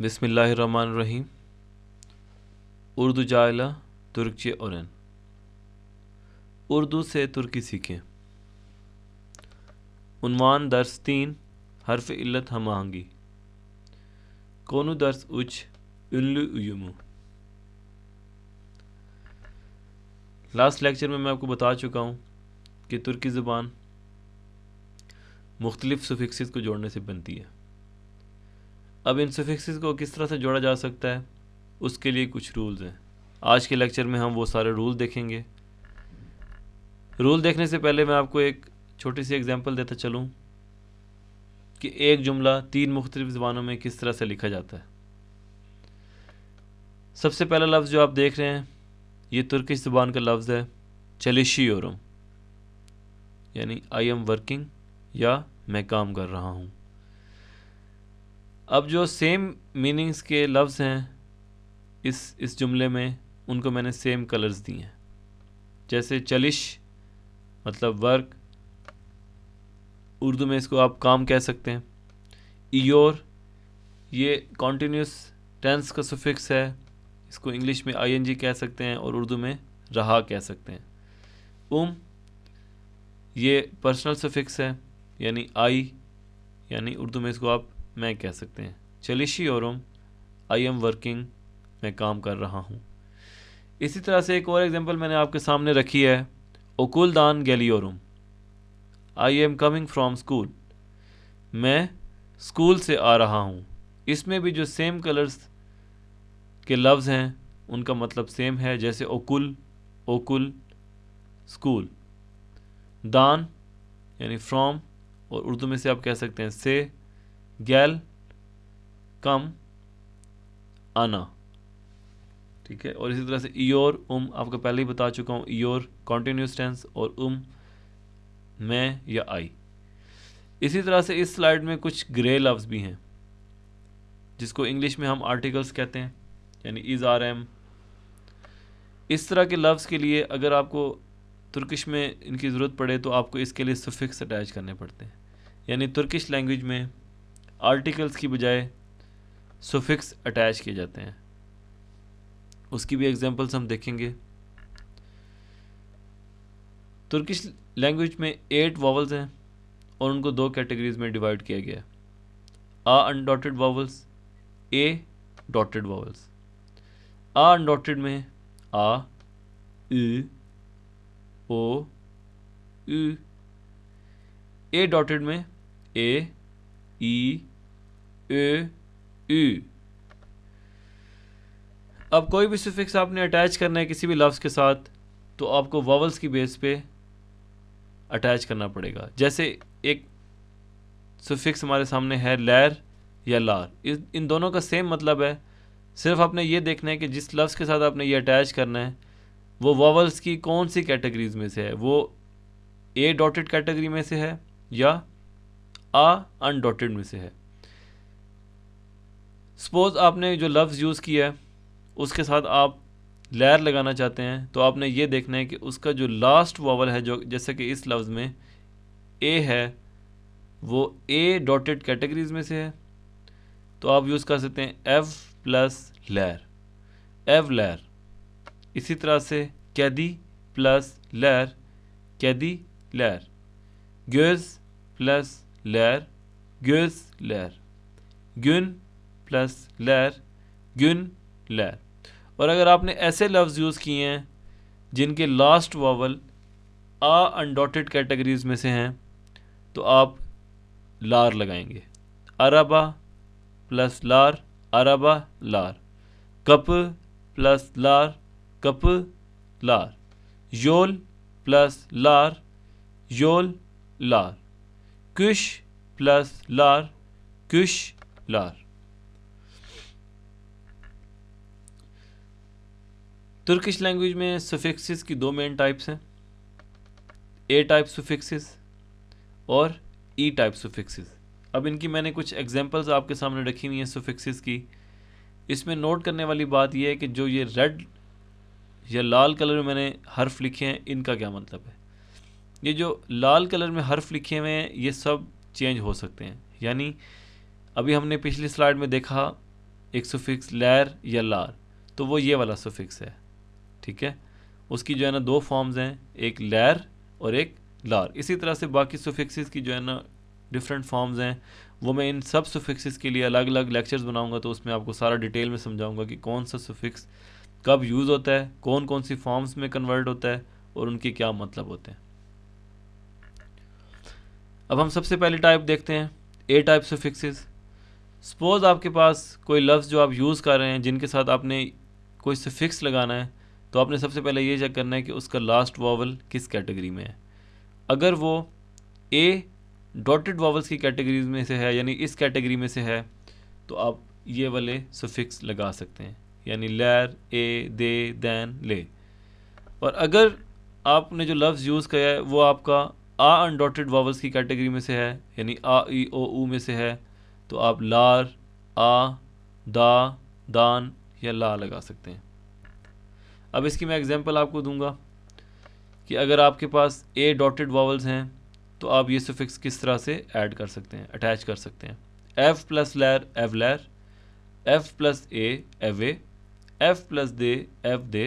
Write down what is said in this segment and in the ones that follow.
बिस्मिल्लाहिर्रहमानिर्रहीम। उर्दू जाइला तुर्कचे ओरन। उर्दू से तुर्की सीखें। उन्वान दर्स 3 हर्फ इल्लत हम आहंगी। कोनु दर्स उच उल्लू उयुमु। लास्ट लेक्चर में मैं आपको बता चुका हूँ कि तुर्की ज़ुबान मुख्तलिफ़ सुफिक्सेस को जोड़ने से बनती है। अब इन सुफिक्सेस को किस तरह से जोड़ा जा सकता है उसके लिए कुछ रूल्स हैं। आज के लेक्चर में हम वो सारे रूल देखेंगे। रूल देखने से पहले मैं आपको एक छोटी सी एग्जांपल देता चलूँ कि एक जुमला 3 मुख्तलिफ़ ज़बानों में किस तरह से लिखा जाता है। सबसे पहला लफ्ज़ जो आप देख रहे हैं ये तुर्किश ज़ुबान का लफ्ज़ है चलिशियोरम, यानी आई एम वर्किंग या मैं काम कर रहा हूँ। अब जो सेम मीनिंग्स के लफ्ज़ हैं इस जुमले में उनको मैंने सेम कलर्स दिए हैं। जैसे चलिश मतलब वर्क, उर्दू में इसको आप काम कह सकते हैं। इयोर ये कॉन्टीन्यूस टेंस का सुफिक्स है, इसको इंग्लिश में आईएनजी कह सकते हैं और उर्दू में रहा कह सकते हैं। ये पर्सनल सुफिक्स है यानी आई, यानी उर्दू में इसको आप मैं कह सकते हैं। चलिशी औरम आई एम वर्किंग, मैं काम कर रहा हूँ। इसी तरह से एक और एग्जांपल मैंने आपके सामने रखी है ओकुलदान गैलियोरम, I am coming from school, मैं स्कूल से आ रहा हूँ। इसमें भी जो सेम कलर्स के लफ्ज़ हैं उनका मतलब सेम है। जैसे ओकुल, ओकुल स्कूल, दान यानी फ्रॉम और उर्दू में से आप कह सकते हैं से, गैल कम, आना, ठीक है। और इसी तरह से इयोर आपको पहले ही बता चुका हूँ, इयोर कॉन्टीन्यूस टेंस और मैं या आई। इसी तरह से इस स्लाइड में कुछ ग्रे लफ्ज़ भी हैं जिसको इंग्लिश में हम आर्टिकल्स कहते हैं, यानी इज़ आर एम। इस तरह के लफ्ज़ के लिए अगर आपको तुर्किश में इनकी ज़रूरत पड़े तो आपको इसके लिए सुफिक्स अटैच करने पड़ते हैं। यानी तुर्किश लैंग्वेज में आर्टिकल्स की बजाय सुफिक्स अटैच किए जाते हैं। उसकी भी एग्जांपल्स हम देखेंगे। तुर्किश लैंग्वेज में 8 वॉवल्स हैं और उनको 2 कैटेगरीज में डिवाइड किया गया है। आ अनडॉटेड वॉवल्स, ए डॉटेड वॉवल्स। आ अनडॉटेड में आ, इ, ओ, उ। ए डॉटेड में ए, ई, ए, उ। अब कोई भी सुफिक्स आपने अटैच करना है किसी भी लफ्ज़ के साथ तो आपको वॉवल्स की बेस पे अटैच करना पड़ेगा। जैसे एक सुफिक्स हमारे सामने है लैर या लार, इन दोनों का सेम मतलब है। सिर्फ आपने ये देखना है कि जिस लफ्ज़ के साथ आपने ये अटैच करना है वो वॉवल्स की कौन सी कैटेगरीज में से है, वो ए डॉटेड कैटेगरी में से है या आ अनडॉटेड में से है। सपोज आपने जो लफ्ज़ यूज़ किया है उसके साथ आप लैर लगाना चाहते हैं तो आपने ये देखना है कि उसका जो लास्ट वॉवल है, जो जैसे कि इस लफ्ज़ में ए है, वो ए डॉटेड कैटेगरीज में से है तो आप यूज़ कर सकते हैं एव प्लस लैर, एव लैर। इसी तरह से कैदी प्लस लैर, कैदी लैर। göz plus लैर, göz लैर। गुन प्लस लैर, गुन लैर। और अगर आपने ऐसे लफ्ज़ यूज़ किए हैं जिनके लास्ट वॉवल आ अनडॉटेड कैटेगरीज में से हैं तो आप लार लगाएंगे। अरबा प्लस लार, अरबा लार। कप प्लस लार, कप लार। योल प्लस लार, योल लार। कुश प्लस लार, कुश लार। तुर्किश लैंग्वेज में सुफिक्सेस की 2 मेन टाइप्स हैं, ए टाइप सुफिक्सेस और ई टाइप सुफिक्सेस। अब इनकी मैंने कुछ एग्जांपल्स आपके सामने रखी हुई हैं सुफिक्सेस की। इसमें नोट करने वाली बात यह है कि जो ये रेड या लाल कलर में मैंने हर्फ लिखे हैं इनका क्या मतलब है। ये जो लाल कलर में हर्फ लिखे हुए हैं ये सब चेंज हो सकते हैं। यानी अभी हमने पिछली स्लाइड में देखा एक सुफिक्स लैर या लार, तो वो ये वाला सुफिक्स है। ठीक है, उसकी जो है ना दो फॉर्म्स हैं, एक लैर और एक लार। इसी तरह से बाकी सुफिक्सेस की जो है ना डिफरेंट फॉर्म्स हैं, वो मैं इन सब सुफिक्सेस के लिए अलग अलग लेक्चर्स बनाऊंगा, तो उसमें आपको सारा डिटेल में समझाऊंगा कि कौन सा सुफिक्स कब यूज़ होता है, कौन कौन सी फॉर्म्स में कन्वर्ट होता है और उनके क्या मतलब होते हैं। अब हम सबसे पहली टाइप देखते हैं, ए टाइप सुफिक्सेस। सपोज आपके पास कोई लफ्ज़ जो आप यूज़ कर रहे हैं जिनके साथ आपने कोई सुफिक्स लगाना है, तो आपने सबसे पहले ये चेक करना है कि उसका लास्ट वॉवल किस कैटेगरी में है। अगर वो ए डॉटेड वॉवल्स की कैटेगरीज में से है, यानी इस कैटेगरी में से है, तो आप ये वाले सुफिक्स लगा सकते हैं, यानी लैर, ए, दे, दैन, ले। और अगर आपने जो लफ्ज़ यूज़ किया है वो आपका आ अनडॉटेड वॉवल्स की कैटेगरी में से है, यानी आ, ई, ओ, ऊ में से है, तो आप लार, आ, दा, दान या ला लगा सकते हैं। अब इसकी मैं एग्जांपल आपको दूंगा कि अगर आपके पास ए डॉटेड वॉवल्स हैं तो आप ये सुफिक्स किस तरह से ऐड कर सकते हैं, अटैच कर सकते हैं। एफ प्लस लैर, एव लैर, एफ प्लस ए, एव ए, एफ प्लस दे, एव दे,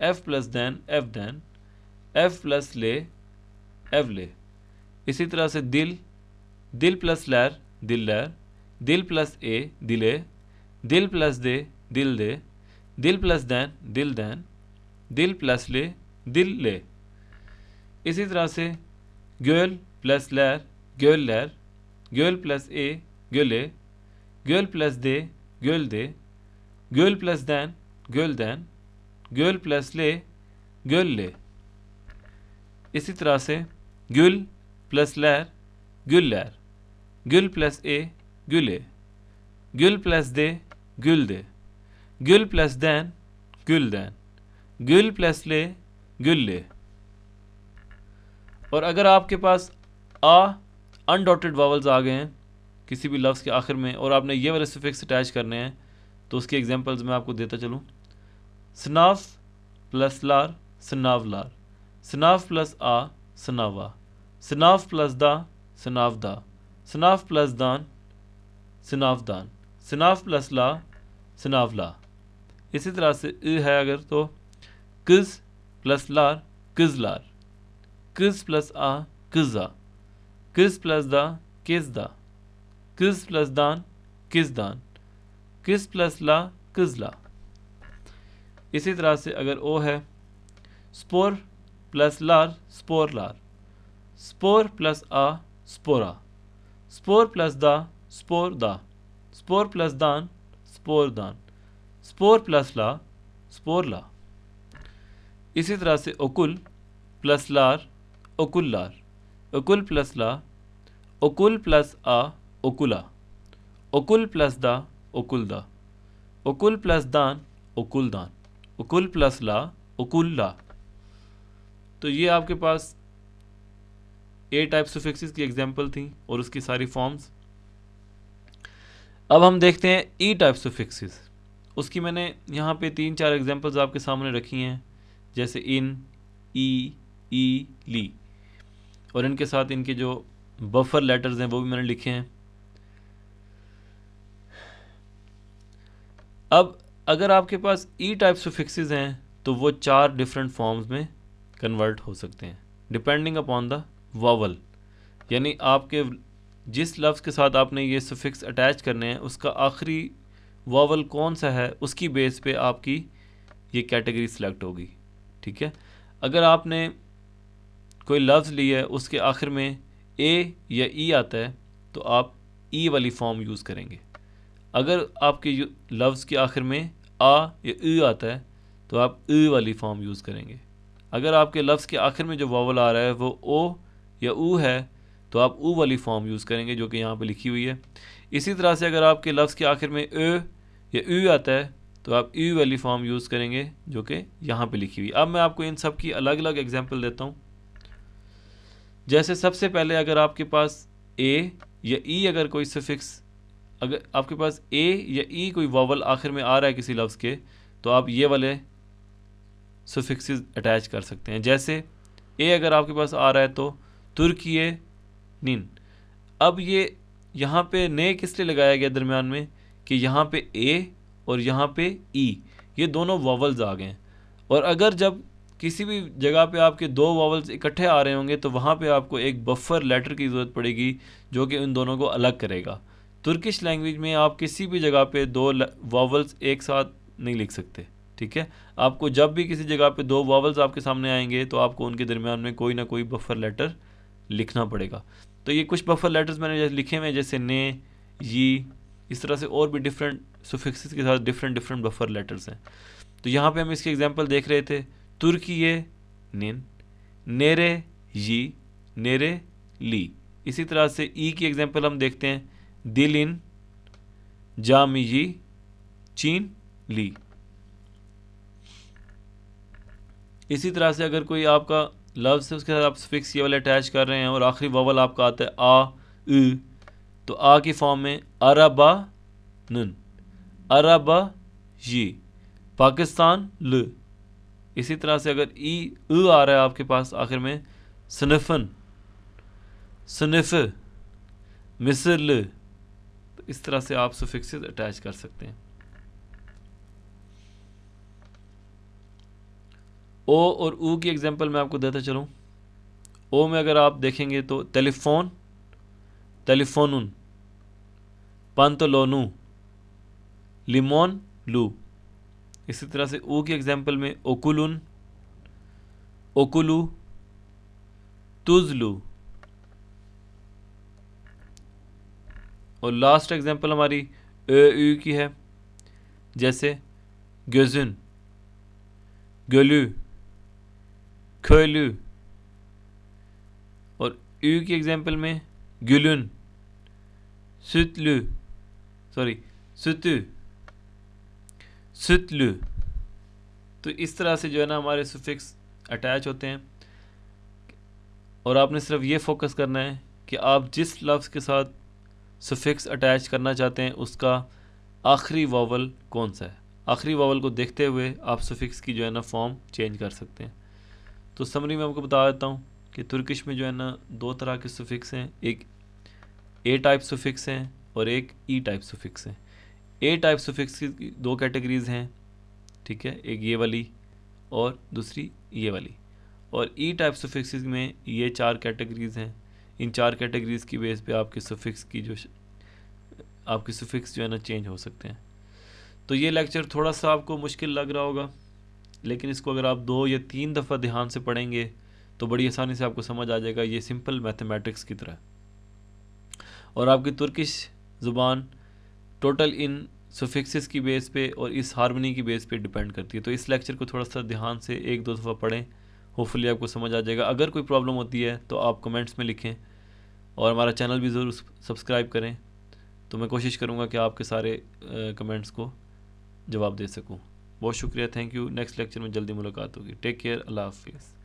एफ प्लस दैन, एव दैन, एफ प्लस ले, एव ले। इसी तरह से दिल, दिल प्लस लैर, दिल लैर, दिल प्लस ए, दिले, दिल प्लस दे, दिल दे, दिल प्लस दैन, दिल दैन, दिल प्लस ले, दिल ले। इसी तरह से ग्योल प्लस लैर, ग्योल लैर, ग्योल प्लस ए, ग्योले, ग्योल प्लस दे, ग्योल दे, ग्योल प्लस दैन, ग्योल दैन, ग्योल प्लस ले, ग्योल ले। इसी तरह से ग्युल प्लस लैर, ग्युल लैर, ग्युल प्लस ए, ग्युले, ग्युल प्लस दे, ग्युल दे, ग्युल प्लस दैन, ग्युल दैन, ग्युल प्लस ले, ग्युल ले। और अगर आपके पास आ अनडॉटेड वावल्स आ गए हैं किसी भी लफ्ज़ के आखिर में और आपने ये वाले सुफिक्स अटैच करने हैं, तो उसकी एग्जांपल्स मैं आपको देता चलूँ। सनाफ प्लस लार, सनाव लार, सनाफ प्लस आ, सनावा, सनाफ प्लस दा, सनाव दा, सनाफ प्लस दान, सनाव दान, सनाफ प्लस ला, सनाव ला। इसी तरह से है अगर तो किज प्लस लार, किज लार, किज प्लस आ, किजा, किज प्लस दा, किज दा, किज प्लस दान, किज दान, किज प्लस ला, किज ला। इसी तरह से अगर ओ है स्पोर प्लस लार, स्पोर लार, स्पोर प्लस आ, स्पोरा, स्पोर प्लस दा, स्पोर दा, स्पोर प्लस दान, स्पोर दान, स्पोर प्लस ला, स्पोर ला। इसी तरह से ओकुल प्लस लार, ओकुल लार, ओकुल प्लस ला, ओकुल प्लस आ, ओकुला, ओकुल प्लस दा, ओकुल दा, ओकुल प्लस दान, ओकुल दान, ओकुल प्लस ला, ओकुल ला। तो ये आपके पास ए टाइप सुफिक्सेस की एग्जांपल थी और उसकी सारी फॉर्म्स। अब हम देखते हैं ई टाइप सुफिक्सेस। उसकी मैंने यहाँ पे 3-4 एग्जांपल्स आपके सामने रखी हैं, जैसे इन, ई, ली, और इनके साथ इनके जो बफर लेटर्स हैं वो भी मैंने लिखे हैं। अब अगर आपके पास ई टाइप सुफिक्सेस हैं तो वो 4 डिफरेंट फॉर्म्स में कन्वर्ट हो सकते हैं डिपेंडिंग अपॉन द वॉवल, यानी आपके जिस लफ्ज़ के साथ आपने ये सुफिक्स अटैच करने हैं उसका आखिरी वॉवल कौन सा है उसकी बेस पे आपकी ये कैटेगरी सिलेक्ट होगी। ठीक है, अगर आपने कोई लफ्ज़ लिया है उसके आखिर में ए या ई आता है तो आप ई वाली फॉर्म यूज़ करेंगे। अगर आपके लफ्ज़ के आखिर में आ या ई आता है तो आप ई वाली फॉर्म यूज़ करेंगे। अगर आपके लफ्ज़ के आखिर में जो वॉवल आ रहा है वो ओ या ऊ है तो आप ऊ वाली फॉर्म यूज़ करेंगे जो कि यहाँ पे लिखी हुई है। इसी तरह से अगर आपके लफ्ज़ के आखिर में ए या यू आता है तो आप यू वाली फॉर्म यूज़ करेंगे जो कि यहाँ पे लिखी हुई। अब मैं आपको इन सब की अलग अलग एग्जांपल देता हूँ। जैसे सबसे पहले अगर आपके पास ए या ई अगर कोई सफिक्स, अगर आपके पास ए या ई कोई वॉवल आखिर में आ रहा है किसी लफ्ज़ के, तो आप ये वाले सफिक्सेस अटैच कर सकते हैं। जैसे ए अगर आपके पास आ रहा है तो तुर्किये निन। अब ये यहाँ पे ने किस लिए लगाया गया दरमियान में कि यहाँ पे ए और यहाँ पे ई, ये दोनों वॉवल्स आ गए हैं। और अगर जब किसी भी जगह पे आपके दो वॉवल्स इकट्ठे आ रहे होंगे तो वहाँ पे आपको एक बफर लेटर की ज़रूरत पड़ेगी जो कि उन दोनों को अलग करेगा। तुर्किश लैंग्वेज में आप किसी भी जगह पे दो वॉवल्स एक साथ नहीं लिख सकते, ठीक है। आपको जब भी किसी जगह पे दो वॉवल्स आपके सामने आएंगे तो आपको उनके दरमियान में कोई ना कोई बफर लेटर लिखना पड़ेगा। तो ये कुछ बफर लेटर्स मैंने लिखे हुए हैं, जैसे ने, ये, इस तरह से और भी डिफरेंट सुफिक्सेस के साथ डिफरेंट डिफरेंट बफर लेटर्स हैं। तो यहाँ पे हम इसके एग्जांपल देख रहे थे, तुर्किये निन, नेरे यी, नेरे ली। इसी तरह से ई की एग्जांपल हम देखते हैं, दिलिन, जामियी, चीन ली। इसी तरह से अगर कोई आपका लफ्ज़ है उसके साथ आप सुफिक्स ये वाले अटैच कर रहे हैं और आखिरी वॉवल आपका आता है आ, उ, तो आ की फॉर्म में अरबा नन, अरबा जी, पाकिस्तान ल। इसी तरह से अगर ई उ आ रहा है आपके पास आखिर में, सनफन, सनफ, मिस्र ल। तो इस तरह से आप सुफिक्सेस अटैच कर सकते हैं। ओ और ऊ की एग्जांपल मैं आपको देता चलूँ। ओ में अगर आप देखेंगे तो टेलीफोन, टेलीफोनुन, पंतलोनू, लिमोन लू। इसी तरह से ऊ की एग्जांपल में ओकुलुन, ओकुलू, तुजलू। और लास्ट एग्जांपल हमारी यू की है, जैसे gözün, gölü, köylü। और यू की एग्जांपल में gülün, sütlü, sütü, sütlü। तो इस तरह से जो है ना हमारे सुफिक्स अटैच होते हैं। और आपने सिर्फ ये फोकस करना है कि आप जिस लफ्ज़ के साथ सुफिक्स अटैच करना चाहते हैं उसका आखिरी वॉवल कौन सा है। आखिरी वॉवल को देखते हुए आप सुफिक्स की जो है ना फॉर्म चेंज कर सकते हैं। तो समरी में आपको बता देता हूँ कि तुर्किश में जो है ना दो तरह के सुफिक्स हैं, एक ए टाइप सुफिक्स हैं और एक ई टाइप सुफिक्स हैं। ए टाइप सुफिक्स की दो कैटेगरीज़ हैं, ठीक है, एक ये वाली और दूसरी ये वाली। और ई टाइप सुफिक्स में ये चार कैटेगरीज़ हैं। इन चार कैटेगरीज़ की बेस पे आपके सुफिक्स की आपके सुफिक्स जो है ना चेंज हो सकते हैं। तो ये लेक्चर थोड़ा सा आपको मुश्किल लग रहा होगा, लेकिन इसको अगर आप 2 या 3 दफ़ा ध्यान से पढ़ेंगे तो बड़ी आसानी से आपको समझ आ जाएगा। ये सिंपल मैथमेटिक्स की तरह। और आपकी तुर्किश ज़ुबान टोटल इन सुफिक्सेस की बेस पे और इस हार्मनी की बेस पे डिपेंड करती है। तो इस लेक्चर को थोड़ा सा ध्यान से 1-2 दफ़ा पढ़ें, होपफुली आपको समझ आ जाएगा। अगर कोई प्रॉब्लम होती है तो आप कमेंट्स में लिखें और हमारा चैनल भी ज़रूर सब्सक्राइब करें। तो मैं कोशिश करूँगा कि आपके सारे कमेंट्स को जवाब दे सकूँ। बहुत शुक्रिया, थैंक यू। नेक्स्ट लेक्चर में जल्दी मुलाकात होगी। टेक केयर, अल्लाह हाफिज़।